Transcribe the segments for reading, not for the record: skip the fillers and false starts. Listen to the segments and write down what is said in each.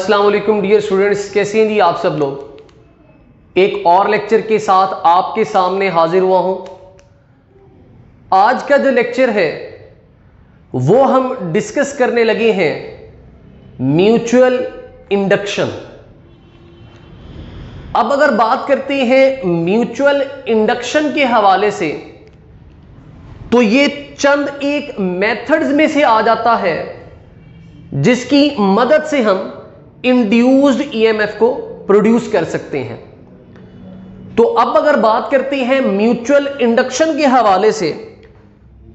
अस्सलाम वालेकुम dear students, कैसे हैं जी आप सब लोग। एक और लेक्चर के साथ आपके सामने हाजिर हुआ हूं। आज का जो लेक्चर है वो हम डिस्कस करने लगे हैं म्यूचुअल इंडक्शन। अब अगर बात करते हैं म्यूचुअल इंडक्शन के हवाले से तो ये चंद एक मेथड्स में से आ जाता है जिसकी मदद से हम इंड्यूस्ड ईएमएफ को प्रोड्यूस कर सकते हैं। तो अब अगर बात करते हैं म्यूचुअल इंडक्शन के हवाले से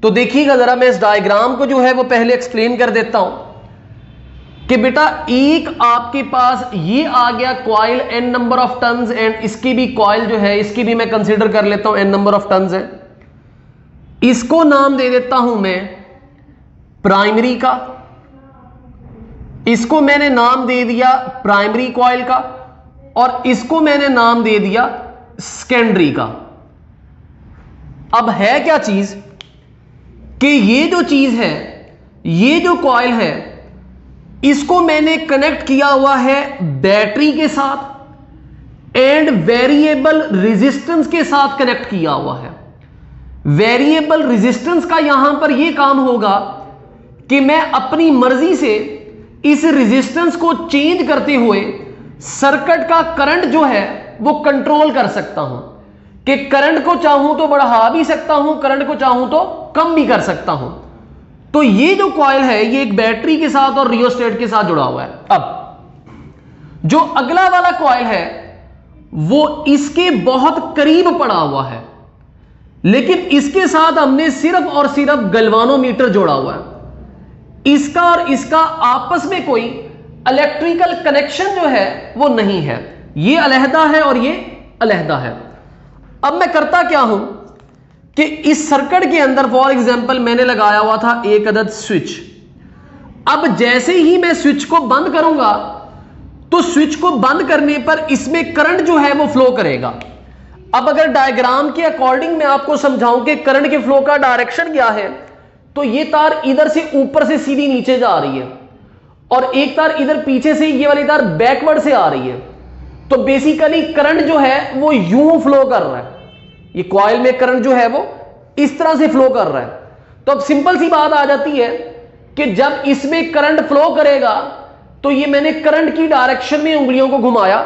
तो देखिएगा जरा, मैं इस डायग्राम को जो है वो पहले एक्सप्लेन कर देता हूं कि बेटा एक आपके पास ये आ गया coil n number of tons and इसकी भी कॉइल जो है इसकी भी मैं कंसीडर कर लेता हूं n नंबर ऑफ टन्स है। इसको नाम दे देता हूं मैं प्राइमरी का, इसको मैंने नाम दे दिया प्राइमरी कॉइल का और इसको मैंने नाम दे दिया सेकेंडरी का। अब है क्या चीज कि ये जो चीज है, ये जो कॉइल है, इसको मैंने कनेक्ट किया हुआ है बैटरी के साथ एंड वेरिएबल रेजिस्टेंस के साथ कनेक्ट किया हुआ है। वेरिएबल रेजिस्टेंस का यहां पर यह काम होगा कि मैं अपनी मर्जी से इस रेजिस्टेंस को चेंज करते हुए सर्किट का करंट जो है वो कंट्रोल कर सकता हूं कि करंट को चाहूं तो बढ़ा भी सकता हूं, करंट को चाहूं तो कम भी कर सकता हूं। तो ये जो कॉइल है ये एक बैटरी के साथ और रियोस्टेट के साथ जुड़ा हुआ है। अब जो अगला वाला कॉइल है वो इसके बहुत करीब पड़ा हुआ है, लेकिन इसके साथ हमने सिर्फ और सिर्फ गैल्वानोमीटर जोड़ा हुआ है। इसका और इसका आपस में कोई इलेक्ट्रिकल कनेक्शन जो है वो नहीं है, ये अलहदा है और ये अलहदा है। अब मैं करता क्या हूं कि इस सर्किट के अंदर फॉर एग्जांपल मैंने लगाया हुआ था एक अदद स्विच। अब जैसे ही मैं स्विच को बंद करूंगा तो स्विच को बंद करने पर इसमें करंट जो है वो फ्लो करेगा। अब अगर डायग्राम के अकॉर्डिंग मैं आपको समझाऊं कि करंट के फ्लो का डायरेक्शन क्या है, तो ये तार इधर से ऊपर से सीधी नीचे जा रही है और एक तार इधर पीछे से ये वाली तार बैकवर्ड से आ रही है। तो बेसिकली करंट जो है वो यूं फ्लो कर रहा है, ये कॉइल में करंट जो है वो इस तरह से फ्लो कर रहा है। तो अब सिंपल सी बात आ जाती है कि जब इसमें करंट फ्लो करेगा तो ये मैंने करंट की डायरेक्शन में उंगलियों को घुमाया,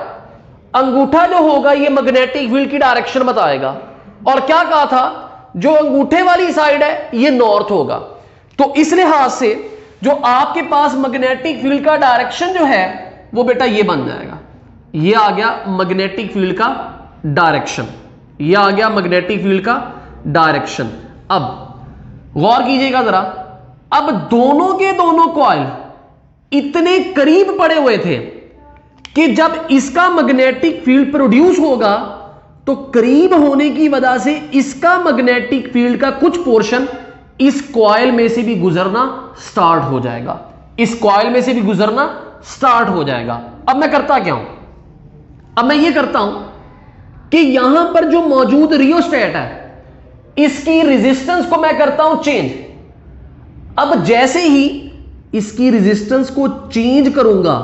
अंगूठा जो होगा ये मैग्नेटिक फील्ड की डायरेक्शन बताएगा और क्या कहा था, जो अंगूठे वाली साइड है ये नॉर्थ होगा। तो इस लिहाज से जो आपके पास मैग्नेटिक फील्ड का डायरेक्शन जो है वो बेटा ये बन जाएगा। ये आ गया मैग्नेटिक फील्ड का डायरेक्शन, ये आ गया मैग्नेटिक फील्ड का डायरेक्शन। अब गौर कीजिएगा जरा, अब दोनों के दोनों कॉइल इतने करीब पड़े हुए थे कि जब इसका मैग्नेटिक फील्ड प्रोड्यूस होगा तो करीब होने की वजह से इसका मैग्नेटिक फील्ड का कुछ पोर्शन इस कॉइल में से भी गुजरना स्टार्ट हो जाएगा, इस कॉइल में से भी गुजरना स्टार्ट हो जाएगा। अब मैं करता क्या हूं, अब मैं ये करता हूं कि यहां पर जो मौजूद रियोस्टेट है इसकी रेजिस्टेंस को मैं करता हूं चेंज। अब जैसे ही इसकी रेजिस्टेंस को चेंज करूंगा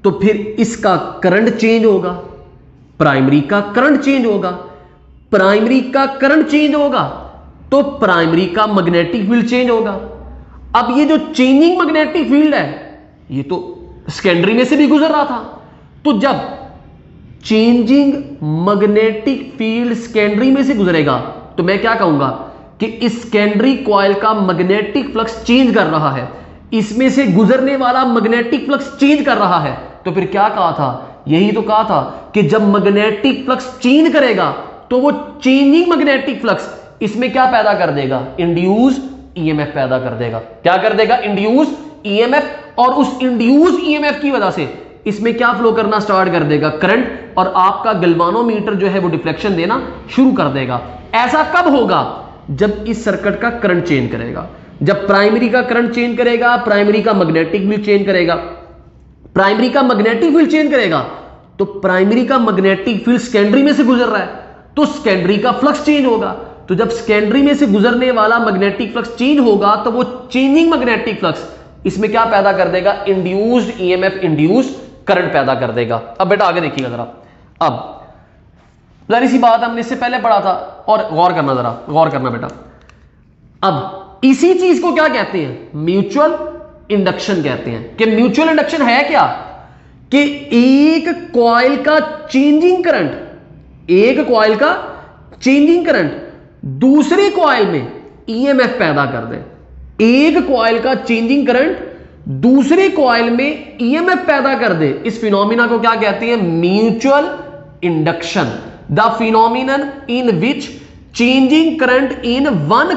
तो फिर इसका करंट चेंज होगा, प्राइमरी का करंट चेंज होगा, प्राइमरी का करंट चेंज होगा तो प्राइमरी का मैग्नेटिक फील्ड चेंज होगा। अब ये जो चेंजिंग मैग्नेटिक फील्ड है ये तो सेकेंडरी में से भी गुजर रहा था, तो जब चेंजिंग मैग्नेटिक फील्ड सेकेंडरी में से गुजरेगा तो मैं क्या कहूंगा कि इस सेकेंडरी कॉइल का मैग्नेटिक फ्लक्स चेंज कर रहा है, इसमें से गुजरने वाला मैग्नेटिक फ्लक्स चेंज कर रहा है। तो फिर क्या कहा था, यही तो कहा था कि जब मैग्नेटिक फ्लक्स चेंज करेगा तो वो चेंजिंग मैग्नेटिक फ्लक्स इसमें क्या पैदा कर देगा, इंड्यूस ईएमएफ पैदा कर देगा। क्या कर देगा, इंड्यूस ईएमएफ, और उस इंड्यूस ईएमएफ की वजह से इसमें क्या फ्लो करना स्टार्ट कर देगा, करंट, और आपका गैल्वानोमीटर जो है वो डिफ्लेक्शन देना शुरू कर देगा। ऐसा कब होगा, जब इस सर्किट का करंट चेंज करेगा। जब प्राइमरी का करंट चेंज करेगा, प्राइमरी का मैग्नेटिक फील्ड चेंज करेगा, प्राइमरी का मैग्नेटिक फील्ड चेंज करेगा तो प्राइमरी का मैग्नेटिक फील्ड सेकेंडरी में से गुजर रहा है तो सेकेंडरी का फ्लक्स चेंज होगा। तो जब सेकेंडरी में से गुजरने वाला मैग्नेटिक फ्लक्स चेंज होगा तो वो चेंजिंग मैग्नेटिक फ्लक्स इसमें क्या पैदा कर देगा, इंड्यूस्ड ईएमएफ इंड्यूस करंट पैदा कर देगा। अब बेटा आगे देखिएगा जरा, अब जरा सी बात हमने इससे पहले पढ़ा था और गौर करना, जरा गौर करना बेटा। अब इसी चीज को क्या कहते हैं, म्यूचुअल इंडक्शन कहते हैं। कि म्यूचुअल इंडक्शन है क्या, कि एक कॉइल का चेंजिंग करंट, एक कॉइल का चेंजिंग करंट दूसरे कॉइल में ईएमएफ पैदा कर दे। एक कॉइल का चेंजिंग करंट दूसरे कॉइल में ईएमएफ पैदा कर दे, इस फिनोमिना को क्या कहते हैं, mutual induction. The phenomenon in which changing current in one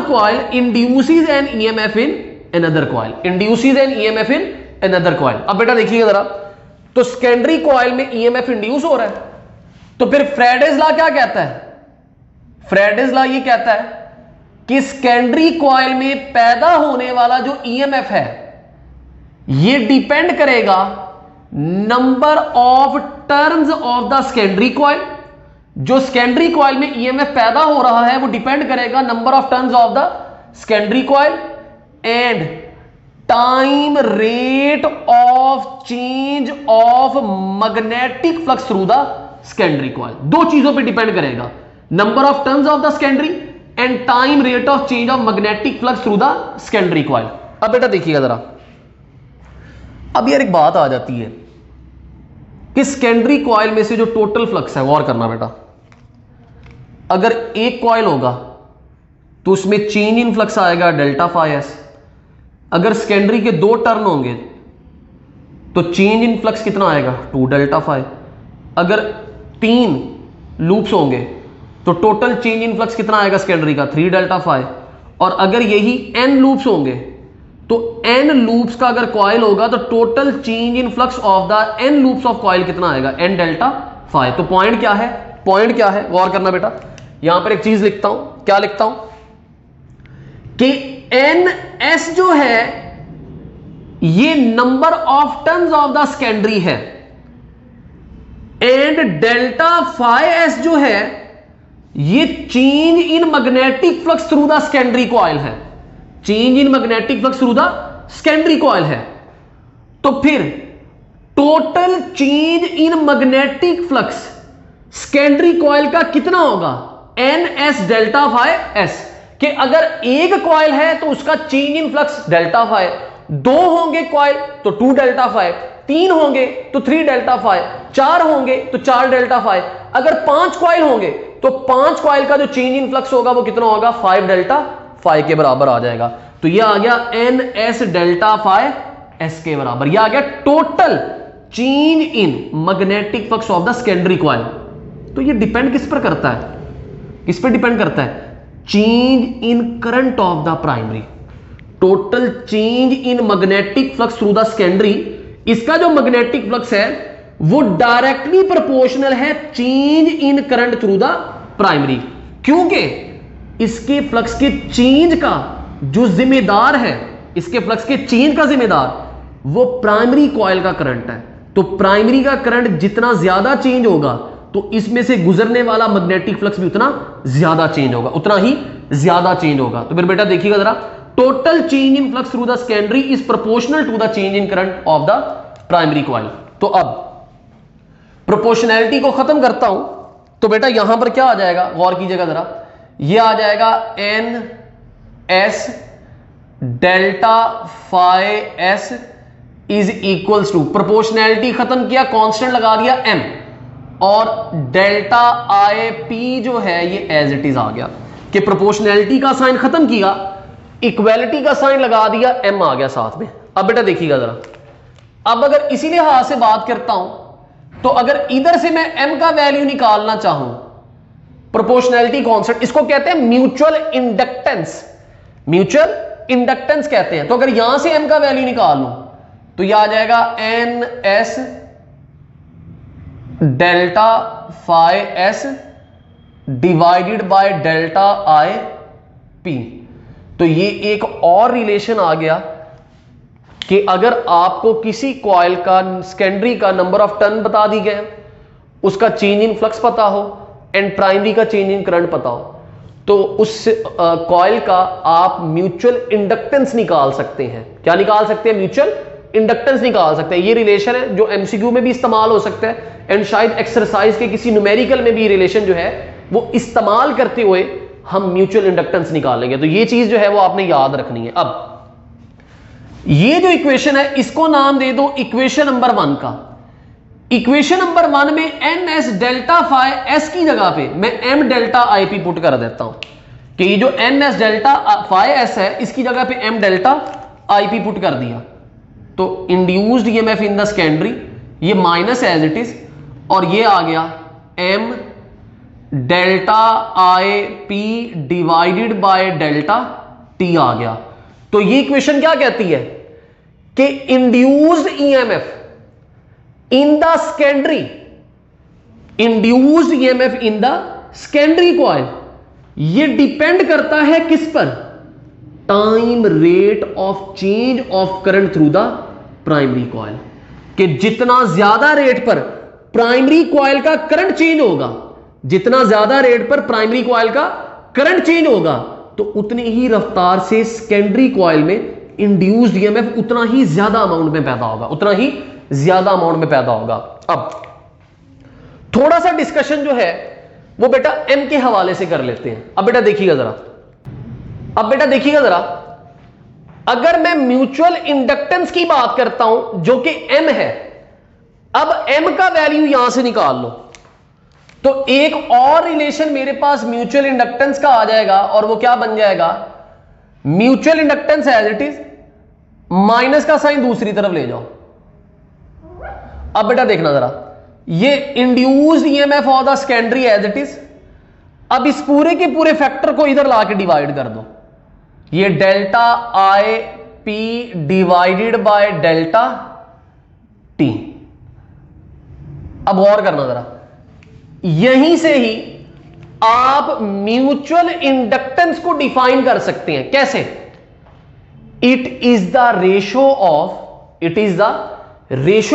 coil induces an EMF in another coil, induces an EMF in another coil. अब बेटा देखिएगा जरा, तो सेकेंडरी कॉइल में ईएमएफ इंड्यूस हो रहा है, तो फिर फ्रेडेज लॉ क्या कहता है, फ्रेडेज लॉ ये कहता है कि सेकेंडरी कॉइल में पैदा होने वाला जो ईएमएफ है ये डिपेंड करेगा number of turns of the secondary coil. जो सेकेंडरी कॉइल में ईएमएफ पैदा हो रहा है वो डिपेंड करेगा number of turns of the secondary coil and time rate of change of magnetic flux through the secondary coil. दो चीजों पे डिपेंड करेगा, number of turns of the secondary and time rate of change of magnetic flux through the secondary coil. अब बेटा देखिएगा जरा, अब यार एक बात आ जाती है कि सेकेंडरी कॉइल में से जो टोटल फ्लक्स है, गौर करना बेटा, अगर एक कॉइल होगा तो उसमें चेंज इन फ्लक्स आएगा डेल्टा फाई एस। अगर सेकेंडरी के दो टर्न होंगे तो चेंज इन फ्लक्स कितना आएगा, 2 डेल्टा फाई। अगर 3 लूप्स होंगे तो टोटल चेंज इन फ्लक्स कितना आएगा सेकेंडरी का, 3 डेल्टा फाई। और अगर यही n लूप्स होंगे तो n लूप्स का अगर कॉइल होगा तो total change in flux of the n loops of coil कितना आएगा, n डेल्टा फाई। तो पॉइंट क्या है, पॉइंट क्या है, गौर करना बेटा। यहां पर एक चीज लिखता हूं, क्या लिखता हूं कि ns जो है ये number of turns of the secondary है एंड डेल्टा फाई एस जो है ये change in magnetic flux through the secondary coil है, change in magnetic flux through the secondary coil है। तो फिर total change in magnetic flux secondary coil का कितना होगा, ns डेल्टा फाई एस। कि अगर एक कॉइल है तो उसका change in flux delta phi, 2 होंगे कॉइल तो 2 डेल्टा फाई, 3 होंगे तो 3 डेल्टा फाई, 4 होंगे तो 4 डेल्टा फाई। अगर 5 कॉइल होंगे तो 5 कॉइल का जो चेंज इन फ्लक्स होगा वो कितना होगा, 5 डेल्टा फाई के बराबर आ जाएगा। तो ये आ गया ns डेल्टा फाई एस के बराबर, ये आ गया total change in magnetic flux of the secondary coil. तो ये डिपेंड किस पर करता है, किस पर डिपेंड करता है, change in current of the primary. Total change in magnetic flux through the secondary, इसका जो मैग्नेटिक फ्लक्स है वो डायरेक्टली प्रोपोर्शनल है change in current through the primary, क्योंकि इसके फ्लक्स के चेंज का जो जिम्मेदार है, इसके फ्लक्स के चेंज का जिम्मेदार वो प्राइमरी कॉइल का करंट है। तो प्राइमरी का करंट जितना ज्यादा चेंज होगा तो इसमें से गुजरने वाला मैग्नेटिक फ्लक्स भी उतना ज्यादा चेंज होगा, उतना ही ज्यादा चेंज होगा। तो फिर बेटा देखिएगा जरा, total change in flux through the secondary is proportional to the change in current of the primary coil. तो अब प्रोपोर्शनैलिटी को खत्म करता हूं तो बेटा यहां पर क्या आ जाएगा, गौर कीजिएगा जरा, ये आ जाएगा N S delta phi S is equals to, proportionality खत्म किया, कांस्टेंट लगा दिया एम, और डेल्टा आई पी जो है ये एज इट इज आ गया। कि प्रोपोर्शनैलिटी का साइन खत्म किया, इक्वालिटी का साइन लगा दिया, एम आ गया साथ में। अब बेटा देखिएगा जरा, अब अगर इसी लिहाज से बात करता हूं तो अगर इधर से मैं m का वैल्यू निकालना चाहूं, प्रोपोर्शनैलिटी कांस्टेंट, इसको कहते हैं म्यूचुअल इंडक्टेंस, म्यूचुअल इंडक्टेंस कहते हैं। तो अगर यहां से m का वैल्यू निकाल लूं तो यह आ जाएगा N S delta phi S divided by delta I P. तो ये एक और रिलेशन आ गया कि अगर आपको किसी कॉइल का सेकेंडरी का नंबर ऑफ टर्न बता दी गए, उसका चेंज इन फ्लक्स पता हो एंड प्राइमरी का चेंज इन करंट पता हो, तो उस कॉइल का आप म्यूचुअल इंडक्टेंस निकाल सकते हैं। क्या निकाल सकते हैं, म्यूचुअल इंडक्टेंस निकाल सकते हैं। ये रिलेशन है जो एमसीक्यू में भी इस्तेमाल हो सकता है एंड शायद एक्सरसाइज के किसी न्यूमेरिकल में भी रिलेशन जो है वो इस्तेमाल करते हुए हम म्यूचुअल इंडक्टेंस निकालेंगे। तो ये चीज जो है वो आपने याद रखनी है। अब ये जो इक्वेशन है इसको नाम दे दो इक्वेशन नंबर 1 का। इक्वेशन नंबर 1 में N S delta phi S की जगह पे मैं M delta I P put कर देता हूं कि ये जो N S delta phi S है इसकी जगह पे M delta I P put कर दिया। तो induced EMF in the secondary ये माइनस एज इट इज और ये आ गया M delta I P divided by delta T आ गया। तो ये इक्वेशन क्या कहती है कि induced EMF in the secondary, induced EMF in the secondary coil ये डिपेंड करता है किस पर? Time rate of change of current through the primary coil. कि जितना ज्यादा रेट पर प्राइमरी कॉइल का करंट चेंज होगा, जितना ज्यादा रेट पर प्राइमरी कॉइल का करंट चेंज होगा तो उतनी ही रफ्तार से सेकेंडरी कॉइल में इंड्यूस्ड ईएमएफ उतना ही ज्यादा अमाउंट में पैदा होगा, उतना ही ज्यादा अमाउंट में पैदा होगा। अब थोड़ा सा डिस्कशन जो है वो बेटा एम के हवाले से कर लेते हैं। अब बेटा देखिएगा जरा, अगर मैं म्यूचुअल इंडक्टेंस की बात करता हूं जो कि एम है, अब एम का वैल्यू यहां से निकाल लो तो एक और रिलेशन मेरे पास म्यूचुअल इंडक्टेंस का आ जाएगा और वो क्या बन जाएगा? Mutual inductance as it is minus का साइन दूसरी तरफ ले जाओ। अब बेटा देखना जरा, ये induced EMF of the secondary as it is. अब इस पूरे के पूरे फैक्टर को इधर लाके डिवाइड कर दो, ये delta I P divided by delta T. अब गौर करना जरा, यहीं से ही आप म्यूचुअल इंडक्टेंस को डिफाइन कर सकते हैं। कैसे? It is the ratio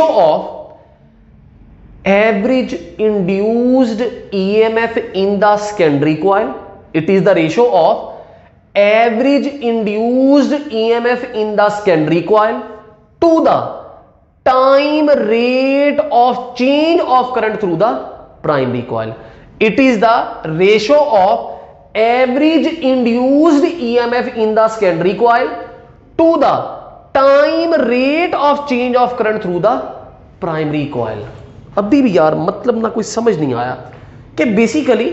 of average induced EMF in the secondary coil. It is the ratio of average induced EMF in the secondary coil to the time rate of change of current through the primary coil. It is the ratio of average induced EMF in the secondary coil to the time rate of change of current through the primary coil। अभी भी यार मतलब ना कोई समझ नहीं आया कि बेसिकली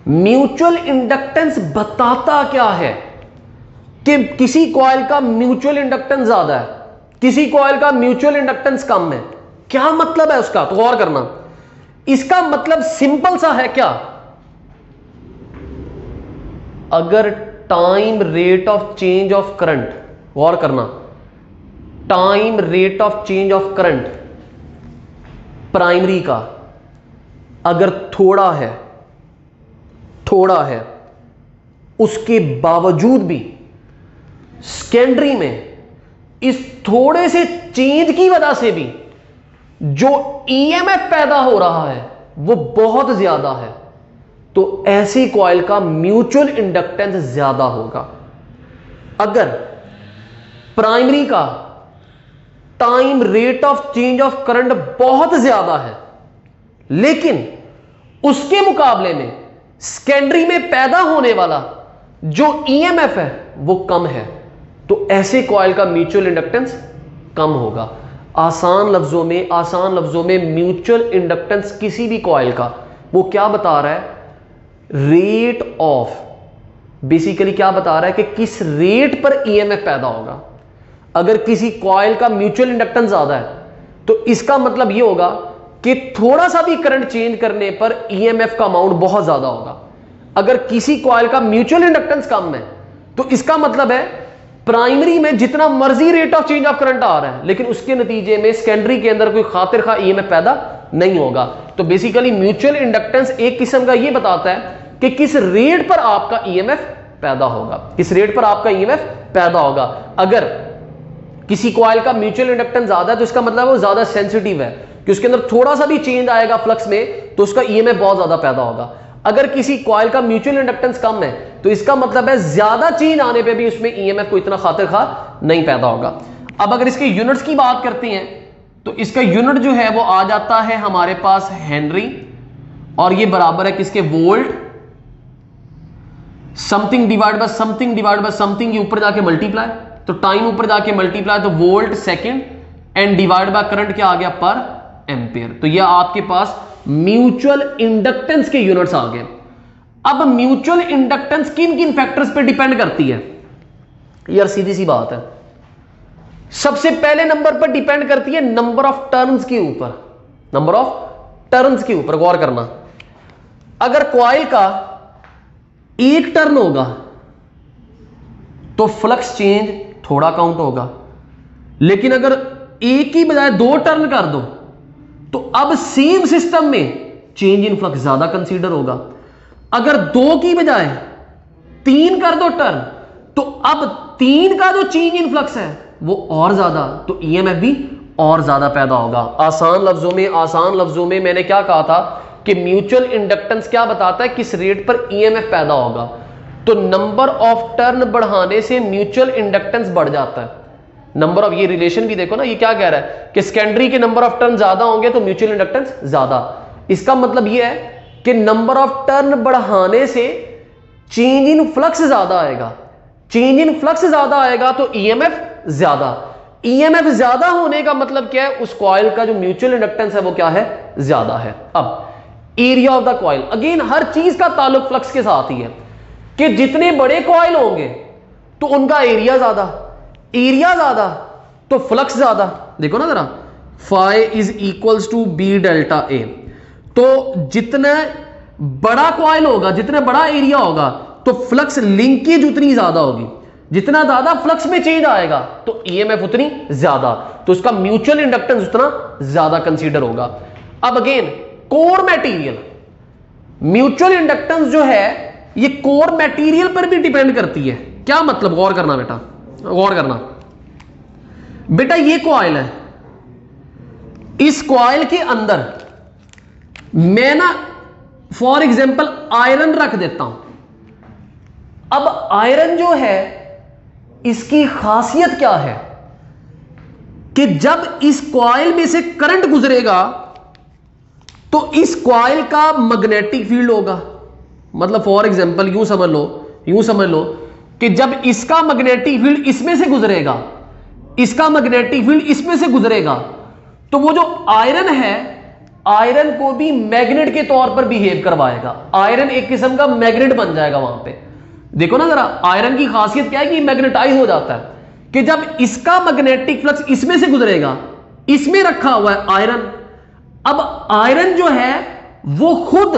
म्यूचुअल इंडक्टेंस बताता क्या है कि किसी कॉइल का म्यूचुअल इंडक्टेंस ज्यादा है, किसी कॉइल का म्यूचुअल इंडक्टेंस कम है। क्या मतलब है उसका? तो गौर करना, इसका मतलब सिंपल सा है क्या? अगर time rate of change of current, गौर करना, time rate of change of current primary का अगर थोड़ा है उसके बावजूद भी सेकेंडरी में इस थोड़े से चेंज की वजह से भी जो ईएमएफ पैदा हो रहा है वो बहुत ज्यादा है, तो ऐसी कॉइल का म्यूचुअल इंडक्टेंस ज्यादा होगा। अगर प्राइमरी का time rate of change of current बहुत ज्यादा है लेकिन उसके मुकाबले में सेकेंडरी में पैदा होने वाला जो ईएमएफ है वो कम है, तो ऐसे कॉइल का म्यूचुअल इंडक्टेंस कम होगा। आसान लफ्जों में म्यूचुअल इंडक्टेंस किसी भी कॉइल का वो क्या बता रहा है? रेट ऑफ, बेसिकली क्या बता रहा है कि किस रेट पर ईएमएफ पैदा होगा। अगर किसी कॉइल का म्यूचुअल इंडक्टेंस ज्यादा है तो इसका मतलब यह होगा कि थोड़ा सा भी करंट चेंज करने पर ईएमएफ का अमाउंट बहुत ज्यादा होगा। अगर किसी कॉइल का म्यूचुअल इंडक्टेंस कम है तो इसका मतलब है प्राइमरी में जितना मर्जी rate of change of current आ रहा है लेकिन उसके नतीजे में सेकेंडरी के अंदर कोई खातिर खा ईएमएफ पैदा नहीं होगा। तो बेसिकली म्यूचुअल इंडक्टेंस एक किस्म का यह बताता है कि किस रेट पर आपका ईएमएफ पैदा होगा, किस रेट पर आपका ईएमएफ पैदा होगा। अगर किसी कॉइल का म्यूचुअल इंडक्टेंस ज्यादा है तो इसका मतलब वो ज्यादा सेंसिटिव है कि उसके अंदर थोड़ा सा भी चेंज आएगा फ्लक्स में तो उसका ईएमएफ बहुत ज्यादा पैदा होगा। अगर किसी कॉइल का म्यूचुअल इंडक्टेंस कम है तो इसका मतलब है ज्यादा चेंज आने पे भी उसमें ईएमएफ को इतना खातिर खा नहीं पैदा होगा। अब अगर इसके यूनिट्स की बात करते हैं तो इसका यूनिट जो है वो आ जाता है हमारे पास हेनरी, और ये बराबर है किसके, volt. Something divide by something divide by something, ये ऊपर जाके मल्टीप्लाई, तो टाइम ऊपर जाके मल्टीप्लाई, तो volt second, and divide by current क्या आ गया, पर एम्पियर। तो ये आपके पास म्यूचुअल इंडक्टेंस के यूनिट्स आ गए। अब म्यूचुअल इंडक्टेंस किन किन फैक्टर्स पे डिपेंड करती है यार, सीधी सी बात है। सबसे पहले नंबर पर डिपेंड करती है नंबर ऑफ टर्न्स के ऊपर, नंबर ऑफ टर्न्स के ऊपर गौर करना। अगर कॉइल का एक टर्न होगा तो फ्लक्स चेंज थोड़ा काउंट होगा, लेकिन अगर एक की बजाय दो टर्न कर दो तो अब सेम सिस्टम में चेंज इन फ्लक्स ज्यादा कंसीडर होगा। अगर दो की बजाय तीन कर दो टर्न तो अब तीन का जो चेंज इन फ्लक्स है वो और ज्यादा, तो ईएमएफ भी और ज्यादा पैदा होगा। आसान लफ्जों में मैंने क्या कहा था कि म्यूचुअल इंडक्टेंस क्या बताता है, किस रेट पर ईएमएफ पैदा होगा। तो नंबर ऑफ टर्न बढ़ाने से म्यूचुअल इंडक्टेंस बढ़ जाता है। नंबर ऑफ, ये रिलेशन भी देखो ना, ये क्या कह रहा है कि सेकेंडरी के नंबर ऑफ टर्न ज्यादा होंगे तो म्यूचुअल इंडक्टेंस ज्यादा। इसका मतलब ये है कि नंबर ऑफ टर्न बढ़ाने से चेंज इन फ्लक्स ज्यादा आएगा, चेंज इन फ्लक्स ज्यादा आएगा तो ईएमएफ ज्यादा। ईएमएफ ज्यादा होने का मतलब क्या है, उस कॉइल का जो म्यूचुअल इंडक्टेंस है वो क्या है, ज्यादा है। अब area of the coil, again हर चीज का ताल्लुक फ्लक्स के साथ ही है कि जितने बड़े कॉइल होंगे तो उनका एरिया ज्यादा, एरिया ज्यादा तो फ्लक्स ज्यादा। देखो ना जरा, phi is equals to B delta A. तो जितना बड़ा कॉइल होगा, जितना बड़ा एरिया होगा तो फ्लक्स लिंकेज उतनी ज्यादा होगी, जितना ज्यादा फ्लक्स में चेंज आएगा तो ईएमएफ उतनी ज्यादा, तो उसका म्यूचुअल इंडक्टेंस उतना ज्यादा कंसीडर होगा। अब again core material, mutual inductance जो है ये कोर मटेरियल पर भी डिपेंड करती है। क्या मतलब, गौर करना बेटा, गौर करना बेटा, ये कॉइल है, इस कॉइल के अंदर मैं ना फॉर एग्जांपल आयरन रख देता हूं। अब आयरन जो है इसकी खासियत क्या है कि जब इस कॉइल में से करंट गुजरेगा तो इस कॉइल का मैग्नेटिक फील्ड होगा। मतलब फॉर एग्जांपल यूं समझ लो कि जब इसका मैग्नेटिक फील्ड इसमें से गुजरेगा, इसका मैग्नेटिक फील्ड इसमें से गुजरेगा, तो वो जो आयरन है, आयरन को भी मैग्नेट के तौर पर बिहेव करवाएगा। आयरन एक किस्म का मैग्नेट बन जाएगा वहां पे। देखो ना जरा, आयरन की खासियत क्या है कि मैग्नेटाइज हो जाता है कि जब इसका मैग्नेटिक फ्लक्स इसमें से गुजरेगा, इसमें रखा हुआ है आयरन, अब आयरन जो है वो खुद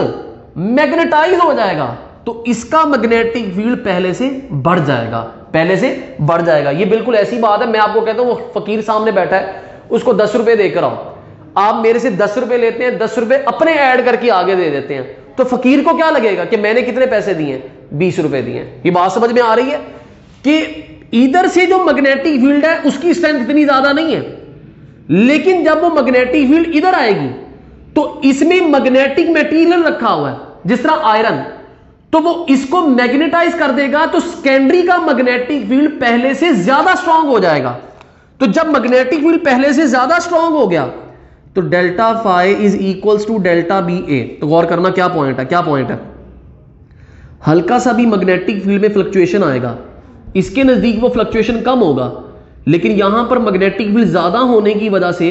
मैग्नेटाइज हो जाएगा तो इसका मैग्नेटिक फील्ड पहले से बढ़ जाएगा, पहले से बढ़ जाएगा। ये बिल्कुल ऐसी बात है, मैं आपको कहता हूं वो फकीर सामने बैठा है, उसको 10 रुपए देकर आओ, आप मेरे से 10 रुपए लेते हैं, 10 रुपए अपने ऐड करके आगे दे देते हैं, तो फकीर को क्या लगेगा कि मैंने कितने पैसे दिए, 20 रुपए दिए। ये बात समझ में आ रही है कि इधर से जो मैग्नेटिक फील्ड है उसकी स्ट्रेंथ इतनी ज्यादा नहीं है, लेकिन जब वो मैग्नेटिक फील्ड इधर आएगी तो इसमें मैग्नेटिक मटेरियल रखा हुआ है जिस तरह आयरन, तो वो इसको मैग्नेटाइज कर देगा, तो सेकेंडरी का मैग्नेटिक फील्ड पहले से ज्यादा स्ट्रांग हो जाएगा। तो जब मैग्नेटिक फील्ड पहले से ज्यादा स्ट्रांग हो गया तो delta phi is equals to delta B A. तो गौर करना क्या पॉइंट है, क्या पॉइंट है, हल्का सा भी मैग्नेटिक फील्ड में फ्लक्चुएशन आएगा, इसके नजदीक वो फ्लक्चुएशन कम होगा, लेकिन यहां पर मैग्नेटिक फील्ड ज्यादा होने की वजह से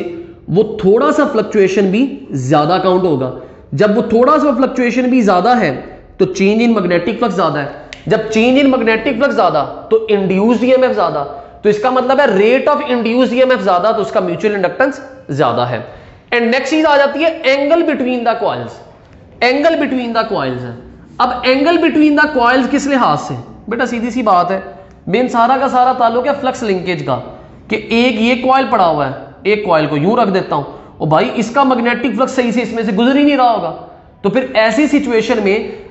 वो थोड़ा सा फ्लक्चुएशन भी ज्यादा काउंट होगा। जब वो थोड़ा सा फ्लक्चुएशन भी ज्यादा है तो चेंज इन मैग्नेटिक फ्लक्स ज्यादा है, जब चेंज इन मैग्नेटिक फ्लक्स ज्यादा तो इंड्यूस्ड ईएमएफ ज्यादा, तो इसका मतलब है रेट ऑफ इंड्यूस्ड ईएमएफ ज्यादा तो उसका म्यूचुअल इंडक्टेंस ज्यादा है। एंड नेक्स्ट चीज आ जाती है angle between the coils. Angle between the coils है। अब एंगल बिटवीन द कॉइल्स किस लिहाज से, बेटा सीधी सी बात है, मेन सारा का सारा ताल्लुक है फ्लक्स लिंकेज का, कि एक ये कॉइल पड़ा हुआ है, एक कॉइल को यूं रख देता हूं, और भाई इसका मैग्नेटिक फ्लक्स सही से इसमें से गुजर ही नहीं रहा होगा, तो फिर ऐसी सिचुएशन में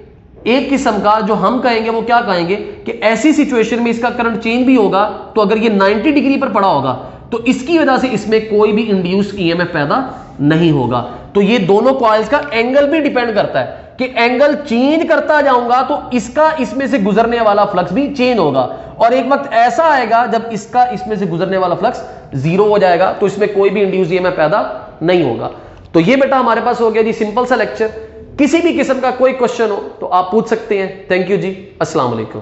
एक किस्म का जो हम कहेंगे वो क्या कहेंगे कि ऐसी सिचुएशन में इसका करंट चेंज भी होगा, तो अगर ये 90 डिग्री पर पड़ा होगा तो इसकी वजह से इसमें कोई भी इंड्यूस्ड ईएमएफ पैदा नहीं होगा। तो ये दोनों कॉइल्स का एंगल भी डिपेंड करता है कि एंगल चेंज करता जाऊंगा तो इसका इसमें से गुजरने वाला फ्लक्स भी चेंज होगा, और एक वक्त ऐसा आएगा जब इसका इसमें से गुजरने वाला फ्लक्स जीरो हो जाएगा, तो इसमें कोई भी इंड्यूस ईएमएफ पैदा नहीं होगा। तो ये बेटा हमारे पास हो गया जी सिंपल सा लेक्चर। किसी भी किस्म का कोई क्वेश्चन हो तो आप पूछ सकते हैं। थैंक यू जी, अस्सलाम वालेकुम।